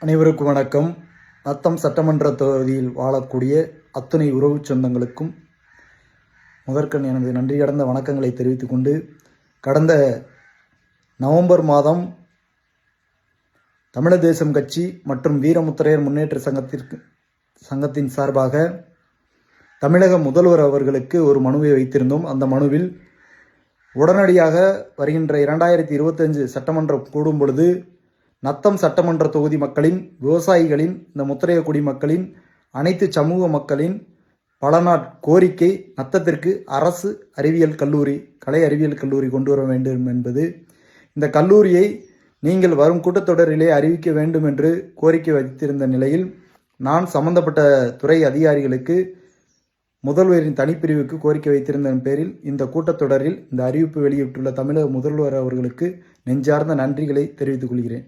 அனைவருக்கும் வணக்கம். நத்தம் சட்டமன்ற தொகுதியில் வாழக்கூடிய அத்துணை உறவு சொந்தங்களுக்கும் முதற்கண் எனது நன்றி கடந்த வணக்கங்களை தெரிவித்துக் கொண்டு, கடந்த நவம்பர் மாதம் தமிழர் தேசம் கட்சி மற்றும் வீரமுத்திரையர் முன்னேற்ற சங்கத்தின் சார்பாக தமிழக முதல்வர் அவர்களுக்கு ஒரு மனுவை வைத்திருந்தோம். அந்த மனுவில் உடனடியாக வருகின்ற 2025 சட்டமன்றம் கூடும் பொழுது நத்தம் சட்டமன்ற தொகுதி மக்களின், விவசாயிகளின், இந்த முத்திரைய குடிமக்களின், அனைத்து சமூக மக்களின் பல நாள் கோரிக்கை நத்தத்திற்கு அரசு அறிவியல் கல்லூரி, கலை அறிவியல் கல்லூரி கொண்டு வர வேண்டும் என்பது. இந்த கல்லூரியை நீங்கள் வரும் கூட்டத்தொடரிலே அறிவிக்க வேண்டும் என்று கோரிக்கை வைத்திருந்த நிலையில், நான் சம்பந்தப்பட்ட துறை அதிகாரிகளுக்கு, முதல்வரின் தனிப்பிரிவுக்கு கோரிக்கை வைத்திருந்த பேரில் இந்த கூட்டத்தொடரில் இந்த அறிவிப்பு வெளியிட்டுள்ள தமிழக முதல்வர் அவர்களுக்கு நெஞ்சார்ந்த நன்றிகளை தெரிவித்துக் கொள்கிறேன்.